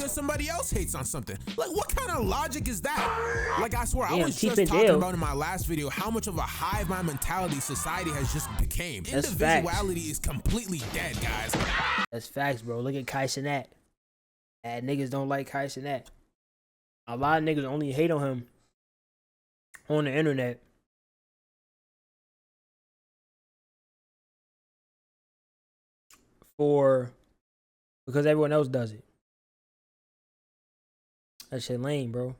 because somebody else hates on something. Like, what kind of logic is that? Like, I swear, Damn, I was just talking about in my last video how much of a hive mind mentality society has just became. That's Individuality facts. is completely dead, guys. That's facts, bro. Look at Kai Cenat. Bad niggas don't like Kai Cenat. A lot of niggas only hate on him on the internet. Because everyone else does it. That shit lame, bro.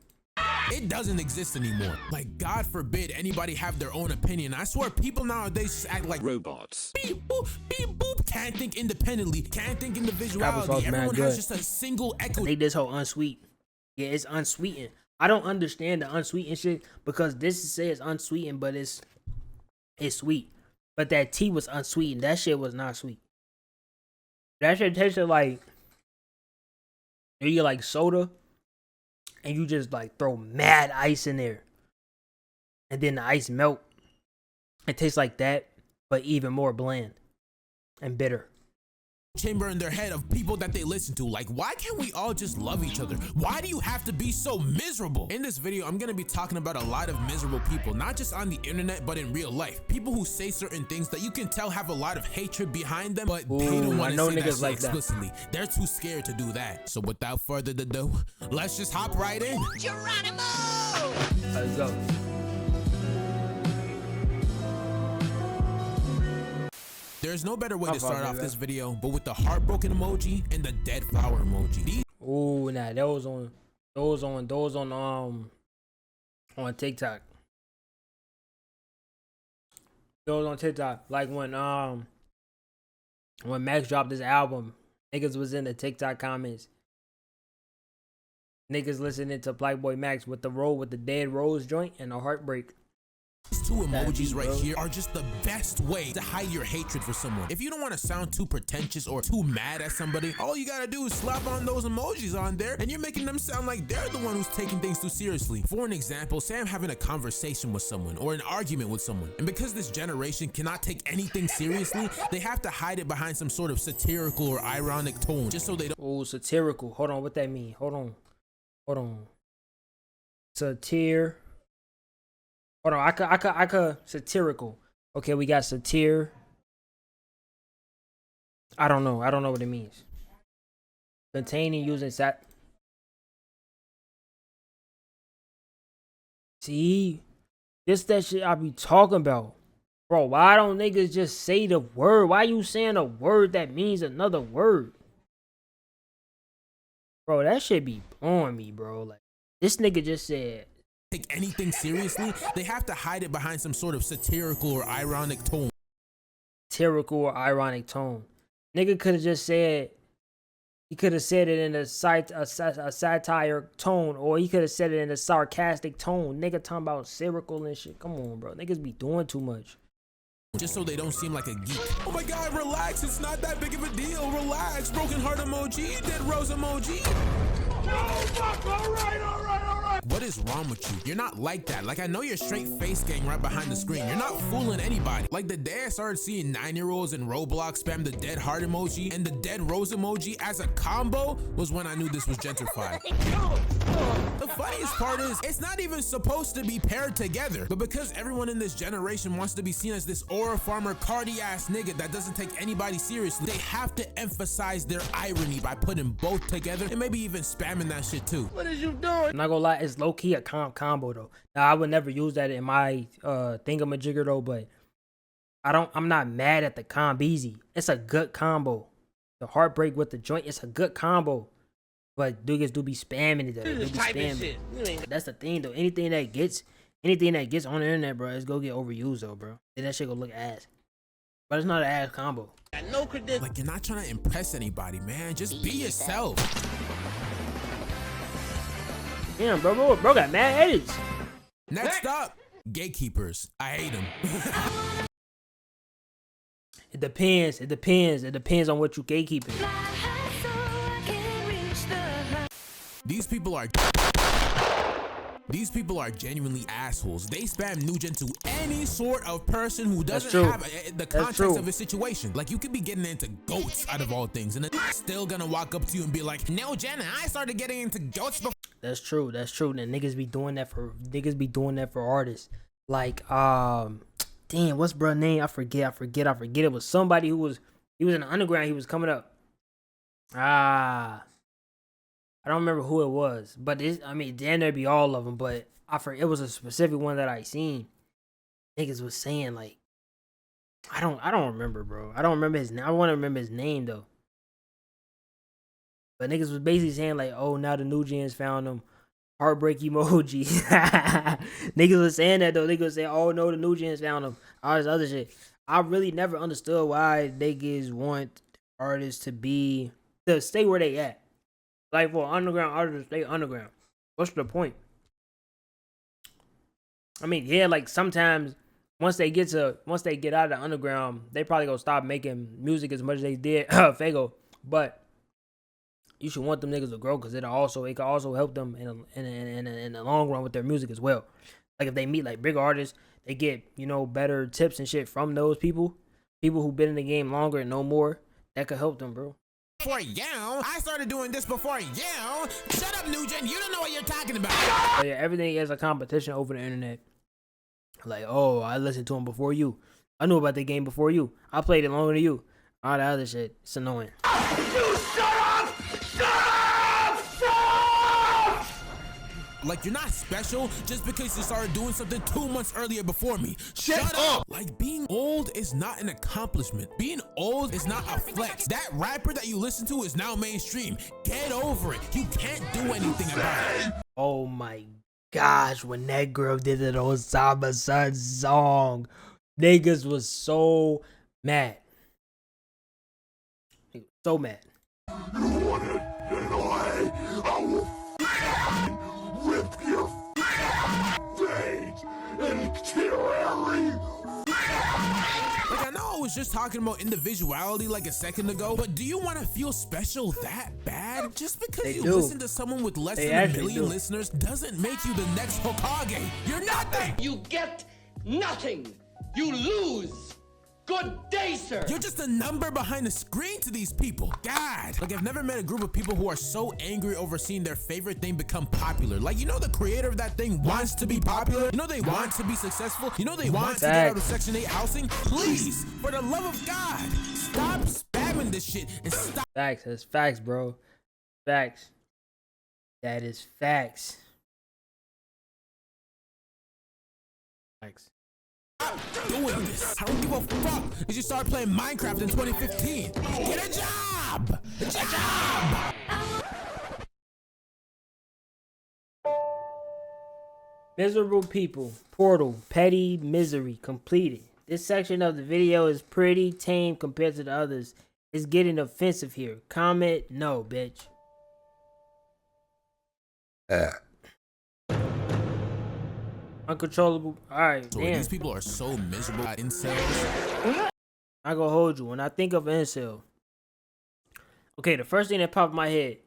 It doesn't exist anymore. Like, God forbid anybody have their own opinion. I swear people nowadays just act like robots. Beep boop, beep boop. Can't think independently, can't think individuality. Everyone has just a single echo. I think this whole unsweet. Yeah, it's unsweetened. I don't understand the unsweetened shit because this says unsweetened, but it's sweet. But that tea was unsweetened. That shit was not sweet. That shit tasted like you like soda and you just like throw mad ice in there. And then the ice melt. It tastes like that, but even more bland and bitter. Chamber in their head of people that they listen to. Like, why can't we all just love each other? Why do you have to be so miserable? In this video, I'm gonna be talking about a lot of miserable people, not just on the internet, but in real life. People who say certain things that you can tell have a lot of hatred behind them, but they don't want to say that shit explicitly. They're too scared to do that. So without further ado, let's just hop right in. Geronimo! Let's go. There's no better way to start off this video, but with the heartbroken emoji and the dead flower emoji. Ooh, nah, those on TikTok. Those on TikTok. Like when Max dropped his album, niggas was in the TikTok comments. Niggas listening to Playboy Max with the dead rose joint and the heartbreak. These two emojis right here are just the best way to hide your hatred for someone. If you don't want to sound too pretentious or too mad at somebody, all you gotta do is slap on those emojis on there and you're making them sound like they're the one who's taking things too seriously. For an example, say I'm having a conversation with someone or an argument with someone, and because this generation cannot take anything seriously, they have to hide it behind some sort of satirical or ironic tone just so they don't— Oh, satirical. Hold on, what that mean? Hold on. Satir. Hold on, I could satirical. Okay, we got satir. I don't know what it means. Containing, using See, this that shit I be talking about. Bro, why don't niggas just say the word? Why you saying a word that means another word? Bro, that shit be on me, bro. Like, this nigga just said take anything seriously, they have to hide it behind some sort of satirical or ironic tone. Satirical or ironic tone. Nigga could have just said, he could have said it in a satire tone, or he could have said it in a sarcastic tone. Nigga talking about satirical and shit. Come on, bro. Niggas be doing too much. Just so they don't seem like a geek. Oh my god, relax. It's not that big of a deal. Relax. Broken heart emoji. Dead rose emoji. No, fuck. All right. What is wrong with you? You're not like that. Like, I know you're straight face gang right behind the screen. You're not fooling anybody. Like, the day I started seeing 9-year-olds in Roblox spam the dead heart emoji and the dead rose emoji as a combo was when I knew this was gentrified. The funniest part is, it's not even supposed to be paired together, but because everyone in this generation wants to be seen as this aura farmer cardi ass nigga that doesn't take anybody seriously, they have to emphasize their irony by putting both together and maybe even spamming that shit too. What is you doing? I'm not gonna lie, it's low-key a combo though. Now, I would never use that in my thingamajigger though, but I'm not mad at the combeezy. It's a good combo. The heartbreak with the joint, it's a good combo. But niggas do be spamming it though. They be spamming. That's the thing though. Anything that gets on the internet, bro, it's gonna get overused though, bro. Then that shit gonna look ass. But it's not an ass combo. No credentials. Like, you're not trying to impress anybody, man. Just be yourself. Damn, bro got mad edits. Next up, gatekeepers. I hate them. It depends on what you gatekeeping. These people are These people are genuinely assholes. They spam Nugent to any sort of person who doesn't have the context of a situation. Like, you could be getting into goats out of all things, and then still gonna walk up to you and be like, no, Jenna, I started getting into goats before. That's true. That's true. And niggas be doing that for artists. Like, damn, what's bro name? I forget. It was somebody he was in the underground. He was coming up. I don't remember who it was, but damn, there'd be all of them. But it was a specific one that I seen. Niggas was saying like, I don't remember, bro. I don't remember his name. I want to remember his name though. But niggas was basically saying like, oh, now the new gens found him. Heartbreak emoji. Niggas was saying that though. Niggas was saying, oh no, the new gens found him. All this other shit. I really never understood why niggas want artists to stay where they at. Like, for underground artists to stay underground. What's the point? I mean, yeah, like sometimes once they get out of the underground, they probably gonna stop making music as much as they did Fago. But you should want them niggas to grow, because it can also help them in the long run with their music as well. Like if they meet like big artists, they get, you know, better tips and shit from those people who've been in the game longer and know more. That could help them, bro. Before you, I started doing this before you. Shut up, Nugent. You don't know what you're talking about. But yeah, everything is a competition over the internet. Like, oh, I listened to him before you. I knew about the game before you. I played it longer than you. All that other shit. It's annoying. You shut up! Shut up! Shut up! Like, you're not special just because you started doing something 2 months earlier before me. Shut up! Like, being old is not an accomplishment. Being old is not a flex. That rapper that you listen to is now mainstream. Get over it. You can't do anything about it. Oh my gosh, when that girl did it on Saba Sun's song, niggas was so mad. So mad. You want it, then I will rip your veins and tear. Like, I know I was just talking about individuality like a second ago, but do you want to feel special that bad? Just because you listen to someone with less than a million listeners doesn't make you the next Hokage. You're nothing! You get nothing! You lose! Good day, sir! You're just a number behind the screen to these people. God! Like, I've never met a group of people who are so angry over seeing their favorite thing become popular. Like, you know the creator of that thing wants to be popular? You know they want to be successful? You know they want to get out of Section 8 housing? Please, for the love of God, stop spamming this shit and stop. Facts. That's facts, bro. Facts. That is facts. Facts. Doing this. I don't give a fuck if you start playing Minecraft in 2015. Get a job! Get a job! Miserable people. Portal. Petty misery. Completed. This section of the video is pretty tame compared to the others. It's getting offensive here. Comment no, bitch. Uncontrollable. Alright, So damn. these people are so miserable at incels. I gonna hold you. When I think of incel, okay, the first thing that popped in my head,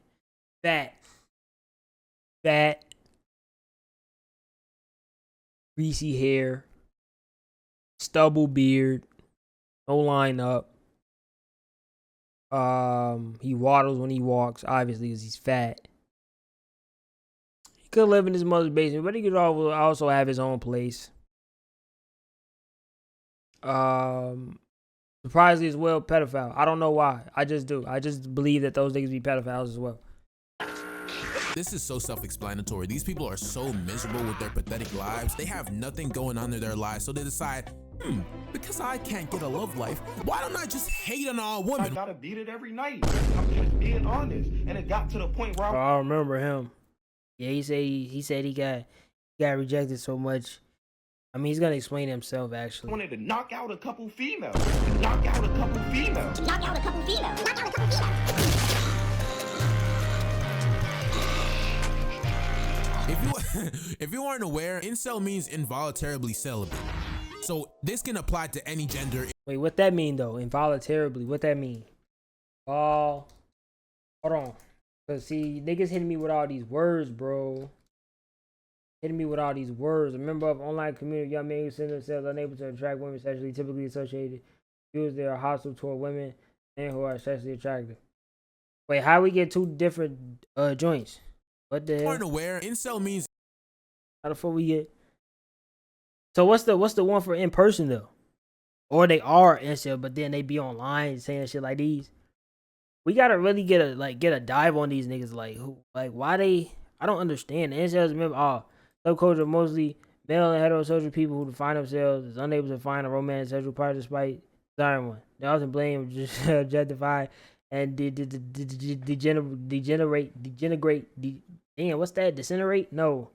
fat, greasy hair, stubble beard, no line up. He waddles when he walks, obviously, because he's fat. He could live in his mother's basement, but he could also have his own place. Surprisingly as well, pedophile. I don't know why. I just do. I just believe that those niggas be pedophiles as well. This is so self-explanatory. These people are so miserable with their pathetic lives. They have nothing going on in their lives, so they decide, because I can't get a love life, why don't I just hate on all women? I gotta beat it every night. I'm just being honest. And it got to the point where I remember him. Yeah, he said he got rejected so much. I mean, he's gonna explain himself actually. I wanted to knock out a couple females. If you aren't aware, incel means involuntarily celibate. So this can apply to any gender. Wait, what that mean though? Involuntarily, what that mean? Hold on. Cause see, niggas hitting me with all these words, bro. hitting me with all these words. A member of online community, young men who send themselves unable to attract women sexually, typically associated, views they are hostile toward women and who are sexually attractive. Wait, how we get two different joints? What the hell? Aren't aware, incel means How the fuck we get? So what's the one for in person though? Or they are incel, but then they be online saying shit like these. We gotta really get a dive on these niggas. Like who? Like why they? I don't understand. The incels remember subculture mostly male and heterosexual people who define themselves as unable to find a romantic sexual partner despite desiring one. They often blame, justify, and degenerate. Damn, what's that? Disintegrate? No,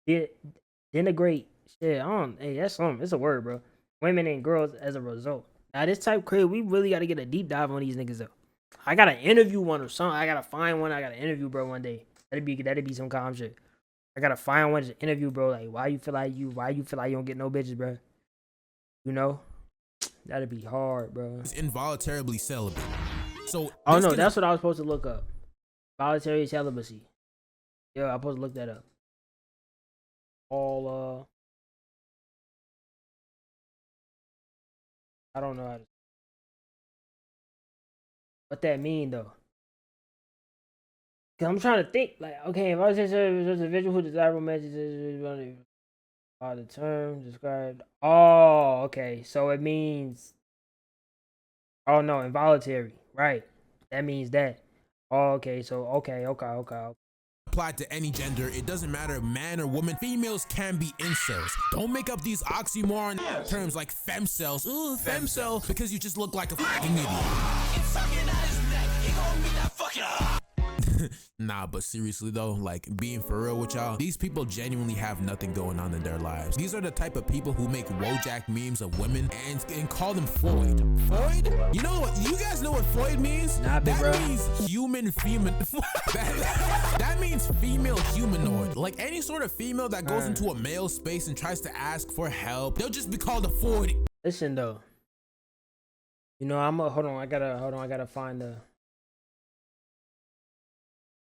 denigrate. Shit, I don't. Hey, that's something. It's a word, bro. Women and girls as a result. Now this type crib, we really gotta get a deep dive on these niggas though. I gotta interview one or something. I gotta find one. I gotta interview, bro, one day. That'd be some calm shit. I gotta find one to interview, bro. Like, why you feel like you don't get no bitches, bro? You know, that'd be hard, bro. It's involuntarily celibate. So oh no, that's what I was supposed to look up. Voluntary celibacy. Yeah, I'm supposed to look that up. All I don't know how to. What that mean though? Cause I'm trying to think. Like, okay, if I was just a individual who desires romantic, the term described. Oh, okay. So it means. Oh no, involuntary. Right. That means that. Oh, okay. So okay. Applied to any gender, it doesn't matter man or woman. Females can be incels. Don't make up these oxymoron terms like femcells. Ooh, femcell, because you just look like a fucking idiot. Nah, but seriously though, like being for real with y'all, these people genuinely have nothing going on in their lives. These are the type of people who make Wojak memes of women and call them Floyd. Floyd? You know what? You guys know what Floyd means? Nah, big bro. That means human female. that means female humanoid. Like any sort of female that goes into a male space and tries to ask for help, they'll just be called a Floyd. Listen though. You know, hold on. I gotta find the.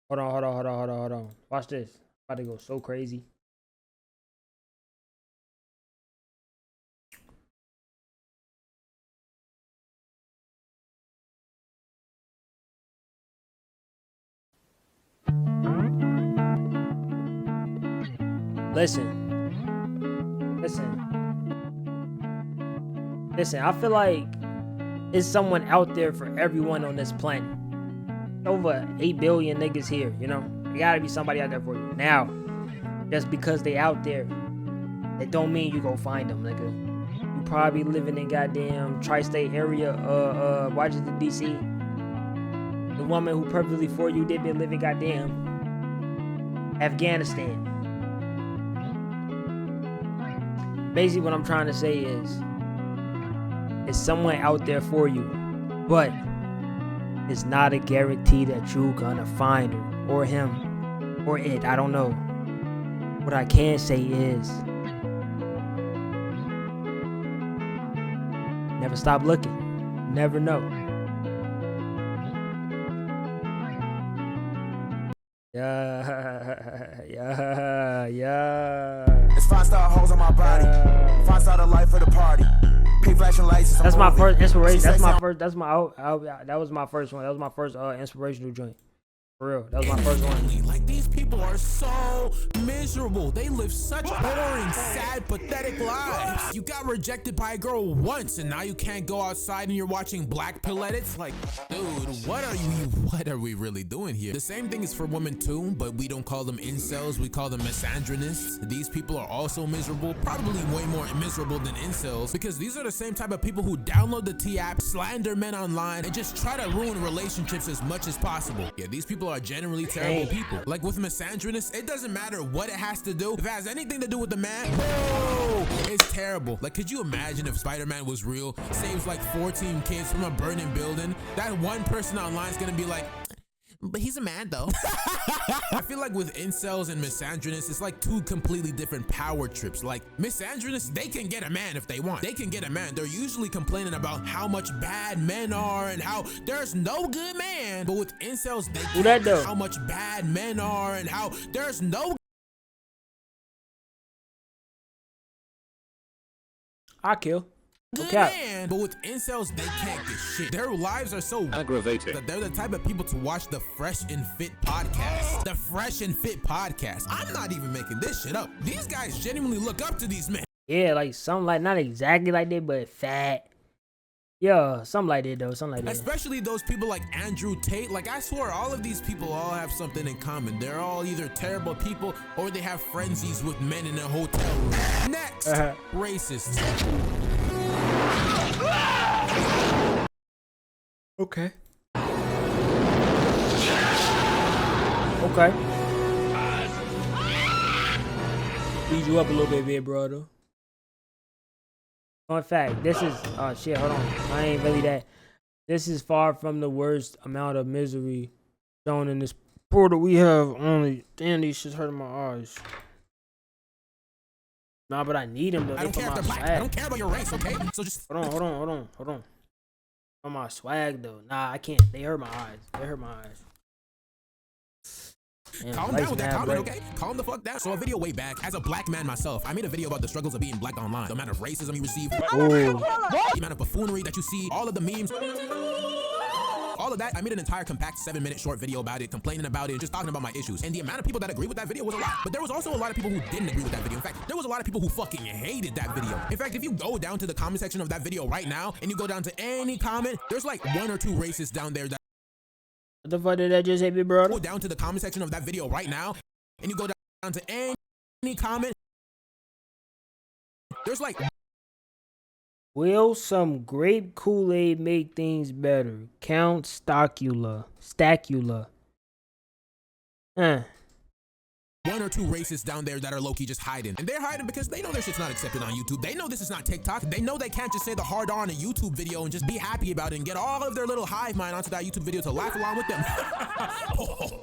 Hold on. Watch this. I'm about to go so crazy. Listen. I feel like there's someone out there for everyone on this planet. Over 8 billion niggas here, you know? There gotta be somebody out there for you. Now, just because they out there, that don't mean you go find them, nigga. You probably living in goddamn tri-state area, Washington, D.C. The woman who perfectly for you did been living goddamn Afghanistan. Basically what I'm trying to say is, there's someone out there for you, but it's not a guarantee that you're gonna find her or him or it. I don't know. What I can say is never stop looking. Never know. Yeah. It's 5-star hoes on my body. 5-star the life of the party. Flashing lights. That's my first inspiration. That was my first one. That was my first inspirational joint. For real. That was my first one. Like, these people are so miserable. They live such boring, sad, pathetic lives. You got rejected by a girl once and now you can't go outside and you're watching black pill edits. Like, dude, what are we really doing here? The same thing is for women too, but we don't call them incels, we call them misandronists. These people are also miserable, probably way more miserable than incels, because these are the same type of people who download the T app, slander men online, and just try to ruin relationships as much as possible. Yeah, these people are generally terrible people. Like with misandronists, it doesn't matter what it has to do. If it has anything to do with the man, bro, it's terrible. Like, could you imagine if Spider-Man was real, saves like 14 kids from a burning building? That one person online is gonna be like, but he's a man though. I feel like with incels and misandronists, it's like two completely different power trips. Like misandronists, they can get a man if they want. They can get a man. They're usually complaining about how much bad men are and how there's no good man. But with incels, they that though? how much bad men are and how there's no I kill. good Okay. man. But with incels, they can't get shit. Their lives are so Aggravating. that they're the type of people to watch the Fresh and Fit podcast. The Fresh and Fit podcast. I'm not even making this shit up. These guys genuinely look up to these men. Yeah, like something like not exactly like that, but fat. Yeah, something like that though. Something like that. Especially those people like Andrew Tate. Like, I swear all of these people all have something in common. They're all either terrible people or they have frenzies with men in a hotel room. Next, racists. Okay. Okay. Speed you up a little bit, big brother. Fun fact, this is oh shit, hold on. I ain't really that. This is far from the worst amount of misery shown in this portal we have only. Damn, these shit's hurting my eyes. Nah, but I need them though. I don't care if they're black. I don't care about your race, okay? So just Hold on. On my swag though. Nah, I can't. They hurt my eyes. Damn, calm lights down with that mad comment, bright. okay? Calm the fuck down. So a video way back, as a black man myself, I made a video about the struggles of being black online. The amount of racism you receive, Ooh. the amount of buffoonery that you see, all of the memes, all of that. I made an entire compact 7-minute short video about it, complaining about it, and just talking about my issues. And the amount of people that agree with that video was a lot. But there was also a lot of people who didn't agree with that video. In fact, there was a lot of people who fucking hated that video. In fact, if you go down to the comment section of that video right now, and you go down to any comment, there's like 1 or 2 racists down there that What the fuck did that just hit me, bro? go down to the comment section of that video right now, and you go down to any comment, there's like Will some grape Kool-Aid make things better? Count Stacula. 1 or 2 racists down there that are low-key just hiding. And they're hiding because they know their shit's not accepted on YouTube. They know this is not TikTok. They know they can't just say the hard R on a YouTube video and just be happy about it and get all of their little hive mind onto that YouTube video to laugh along with them.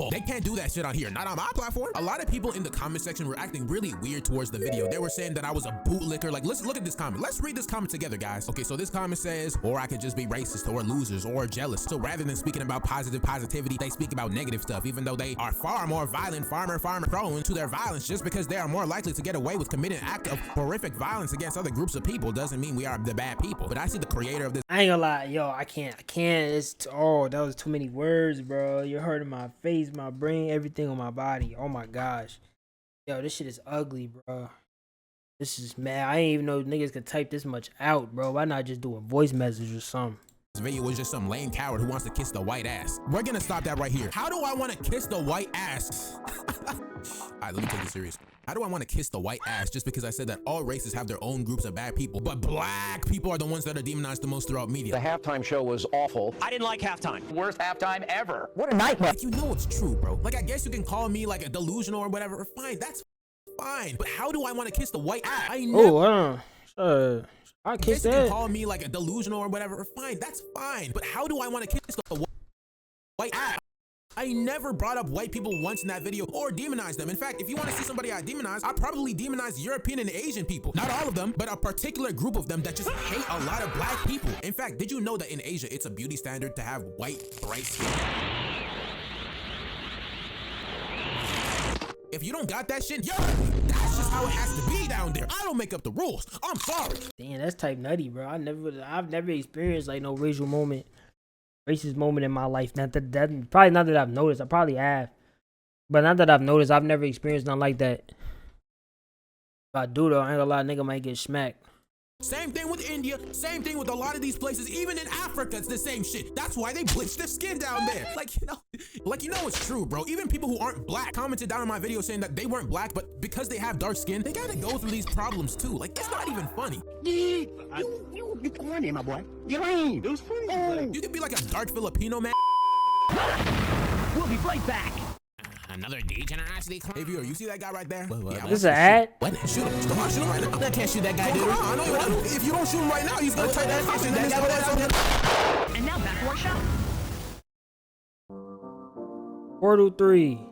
They can't do that shit on here. Not on my platform. A lot of people in the comment section were acting really weird towards the video. They were saying that I was a bootlicker. Like, let's look at this comment. Let's read this comment together, guys. Okay, so this comment says, or I could just be racist or losers or jealous. So rather than speaking about positivity, they speak about negative stuff, even though they are far more violent, farmer prone to their violence. Just because they are more likely to get away with committing an act of horrific violence against other groups of people doesn't mean we are the bad people. But I see the creator of this I ain't gonna lie, yo, I can't. That was too many words, bro. You're hurting my face, my brain, everything on my body. Oh my gosh. Yo, this shit is ugly, bro. This is mad. I ain't even know niggas could type this much out, bro. Why not just do a voice message or something? video was just some lame coward who wants to kiss the white ass. We're gonna stop that right here. How do I want to kiss the white ass? Alright, let me take this serious. How do I want to kiss the white ass just because I said that all races have their own groups of bad people, but black people are the ones that are demonized the most throughout media? The halftime show was awful. I didn't like halftime. Worst halftime ever. What a nightmare. Like, you know it's true, bro. Like, I guess you can call me like a delusional or whatever. Fine, that's fine. But how do I want to kiss the white ass? I never. Oh, I guess kissed you can that. call me like a delusional or whatever. Fine, that's fine. But how do I want to kiss the white ass? I never brought up white people once in that video or demonized them. In fact, if you want to see somebody I demonize, I probably demonize European and Asian people. Not all of them, but a particular group of them that just hate a lot of black people. In fact, did you know that in Asia, it's a beauty standard to have white, bright skin? If you don't got that shit, yo, that's just how it has to be down there. I don't make up the rules. I'm sorry. Damn, that's type nutty, bro. I've never experienced like no racist moment in my life. Probably not that I've noticed. I probably have, but not that I've noticed. I've never experienced nothing like that. If I do though, I ain't gonna lie, nigga might get smacked. Same thing with India, same thing with a lot of these places, even in Africa, it's the same shit. That's why they bleach their skin down there. Like, you know it's true, bro. Even people who aren't black commented down on my video saying that they weren't black, but because they have dark skin, they gotta go through these problems too. Like, it's not even funny. You corny, my boy. You lame. It was funny. You could be like a dark Filipino man. We'll be right back. Another degenerosity. Hey, viewer, you see that guy right there? Yeah, This is an ad? What? Shoot him. Come on, shoot him right now. I can't shoot that guy, dude. I know. If you don't shoot him right now, he's gonna take that ass. That guy right there. And now back to our show. Portal 3.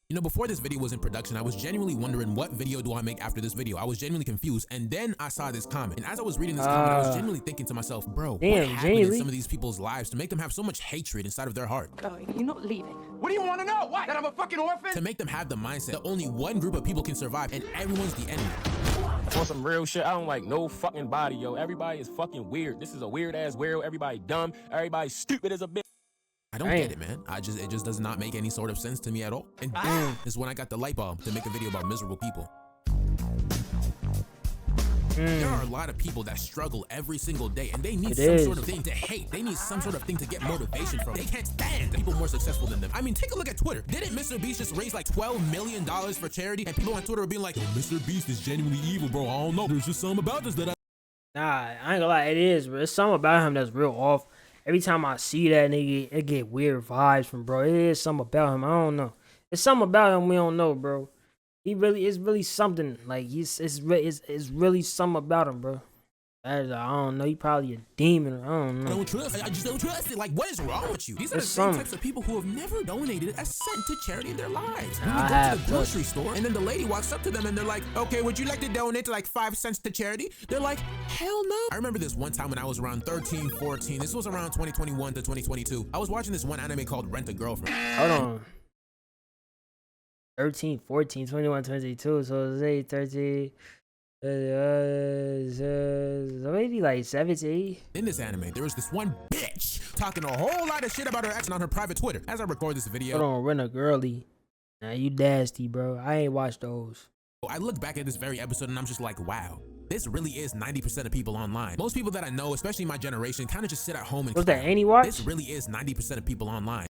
You know, before this video was in production, I was genuinely wondering what video do I make after this video. I was genuinely confused, and then I saw this comment. And as I was reading this comment, I was genuinely thinking to myself, bro, what happened in some of these people's lives to make them have so much hatred inside of their heart? Oh, you're not leaving. What do you want to know? What? That I'm a fucking orphan? To make them have the mindset that only one group of people can survive and everyone's the enemy. On some real shit, I don't like no fucking body, yo. Everybody is fucking weird. This is a weird ass world. Everybody dumb. Everybody stupid as a bitch. I don't get it, man. It just does not make any sort of sense to me at all. And this is when I got the light bulb to make a video about miserable people. There are a lot of people that struggle every single day, and they need some sort of thing to hate. They need some sort of thing to get motivation from. They can't stand people more successful than them. I mean, take a look at Twitter. Didn't Mr. Beast just raise like $12 million for charity? And people on Twitter are being like, Mr. Beast is genuinely evil, bro. I don't know. There's just something about this that I... Nah, I ain't gonna lie, it is, bro. There's something about him that's real off. Every time I see that nigga, it get weird vibes from bro. It is something about him. I don't know. It's something about him we don't know, bro. It's really something. Like it's really something about him, bro. I don't know. He probably a demon. I don't know. I don't trust it. I just don't trust it. Like, what is wrong with you? These are the same types of people who have never donated a cent to charity in their lives. When you go to the grocery store and then the lady walks up to them and they're like, okay, would you like to donate like 5 cents to charity? They're like, hell no. I remember this one time when I was around 13, 14. This was around 2021 to 2022. I was watching this one anime called Rent a Girlfriend. Hold on. 13, 14, 21, 22. So say 13. Maybe like 17. In this anime, there was this one bitch talking a whole lot of shit about her ex on her private Twitter. As I record this video, Hold on, Rent a Girlie. Nah, you nasty, bro. I ain't watched those. I look back at this very episode and I'm just like, wow, this really is 90% of people online. Most people that I know, especially my generation, kind of just sit at home and What's that, Annie Watch? This really is 90% of people online.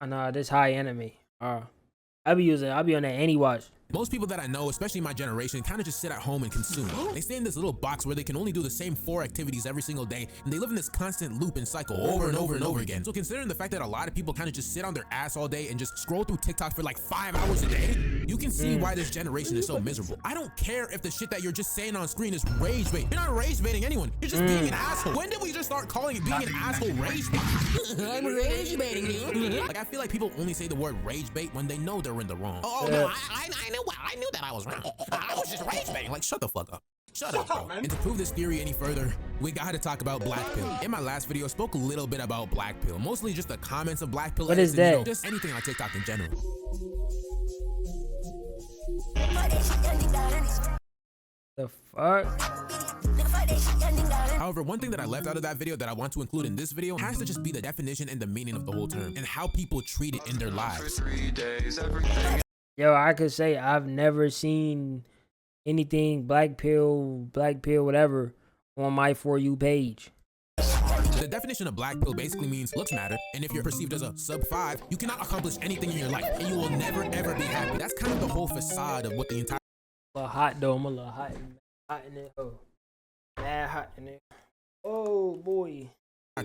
Oh, nah, this high anime. I be on that Annie Watch. Most people that I know, especially my generation, kind of just sit at home and consume. They stay in this little box where they can only do the same 4 activities every single day, and they live in this constant loop and cycle over and over and over again. So considering the fact that a lot of people kind of just sit on their ass all day and just scroll through TikTok for like 5 hours a day, you can see why this generation is so miserable. I don't care if the shit that you're just saying on screen is rage bait. You're not rage baiting anyone. You're just being an asshole. When did we just start calling it being an asshole rage bait? I'm rage baiting you. Like, I feel like people only say the word rage bait when they know they're in the wrong. Oh no, I knew that I was wrong. I was just rage baiting. Like, shut the fuck up. Shut up, bro. And to prove this theory any further, we gotta talk about Black Pill. In my last video, I spoke a little bit about Black Pill, mostly just the comments of Black Pill. What is that? Just anything on TikTok in general. The fuck? However, one thing that I left out of that video that I want to include in this video has to just be the definition and the meaning of the whole term and how people treat it in their lives. Yo, I could say I've never seen anything Black Pill, whatever, on my For You page. The definition of Black Pill basically means looks matter, and if you're perceived as a sub 5, you cannot accomplish anything in your life, and you will never ever be happy. That's kind of the whole facade of what the entire... A little hot though, I'm a little hot in there. Oh, mad hot in there. Oh boy.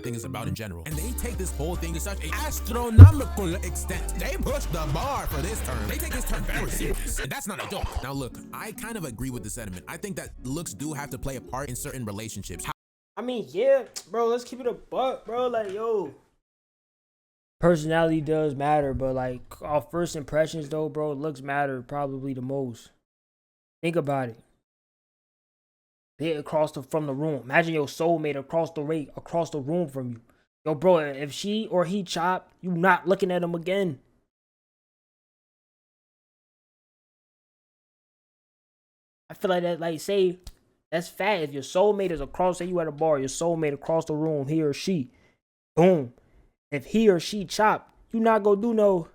thing is about in general. And they take this whole thing to such an astronomical extent. They push the bar for this term. They take this term very serious. And that's not a joke. Now look, I kind of agree with the sentiment. I think that looks do have to play a part in certain relationships. I mean, yeah, bro, let's keep it a buck, bro. Like, yo, personality does matter, but like our first impressions though, bro, looks matter probably the most. Think about it. Be across from the room. Imagine your soulmate across the room from you. Yo, bro, if she or he chopped, you not looking at him again. I feel like that, like, say, that's fat. If your soulmate is across, say you at a bar, your soulmate across the room, he or she, boom. If he or she chopped, you not gonna do no.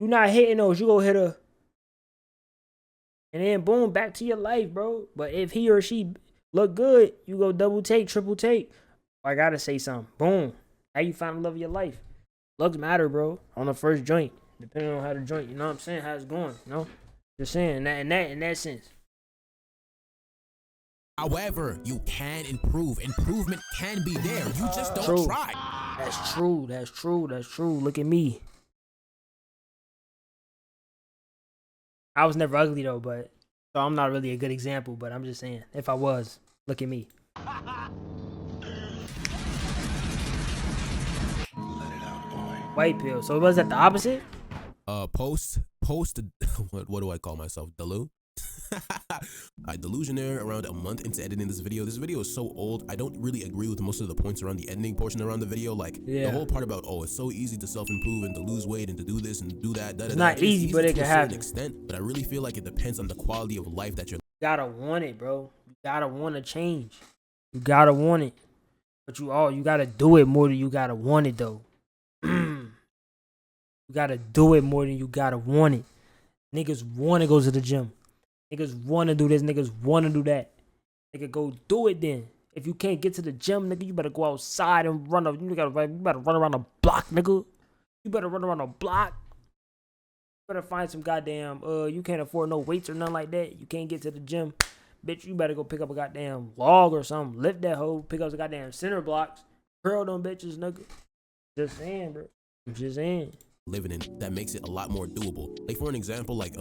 You not hitting those. You go hit her. And then boom, back to your life, bro. But if he or she look good, you go double take, triple take. I gotta say something. Boom. How you find the love of your life? Looks matter, bro. On the first joint. Depending on how the joint, you know what I'm saying? How it's going, you know? Just saying in that sense. However, you can improve. Improvement can be there. You just don't try. That's true. That's true. That's true. Look at me. I was never ugly though, but so I'm not really a good example, but I'm just saying, if I was, look at me. White pill. So was that the opposite? Post what do I call myself? Delu? I Delusionaire around a month into editing this video. This video is so old. I don't really agree with most of the points around the editing portion around the video. Like the whole part about, oh, it's so easy to self-improve and to lose weight and to do this and do that. It's not easy, but it can happen. Extent, but I really feel like it depends on the quality of life that you're. You gotta want it, bro. You gotta want to change. You gotta want it. But you gotta do it more than you gotta want it, though. You gotta do it more than you gotta want it. Niggas want to go to the gym. Niggas want to do this. Niggas want to do that. Nigga, go do it then. If you can't get to the gym, nigga, you better go outside and run. You better run around the block, nigga. You better run around the block. You better find some goddamn, you can't afford no weights or nothing like that. You can't get to the gym. Bitch, you better go pick up a goddamn log or something. Lift that hoe. Pick up the goddamn center blocks. Curl them bitches, nigga. Just saying, bro. I'm just saying. Living in that makes it a lot more doable. Like for an example, like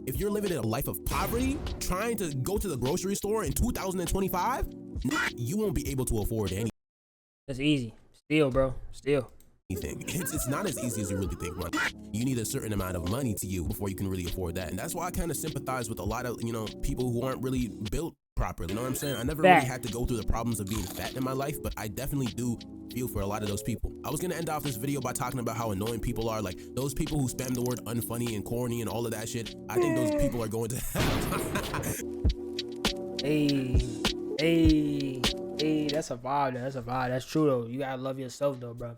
if you're living in a life of poverty, trying to go to the grocery store in 2025, you won't be able to afford anything. That's easy. Still, bro. Still. It's not as easy as you really think, man. You need a certain amount of money to you before you can really afford that. And that's why I kind of sympathize with a lot of, people who aren't really built properly. You know what I'm saying? I never really had to go through the problems of being fat in my life, but I definitely do feel for a lot of those people. I was gonna end off this video by talking about how annoying people are, like those people who spam the word unfunny and corny and all of that shit. I think those people are going to hell. Hey, that's a vibe. That's true though. You gotta love yourself though, bro.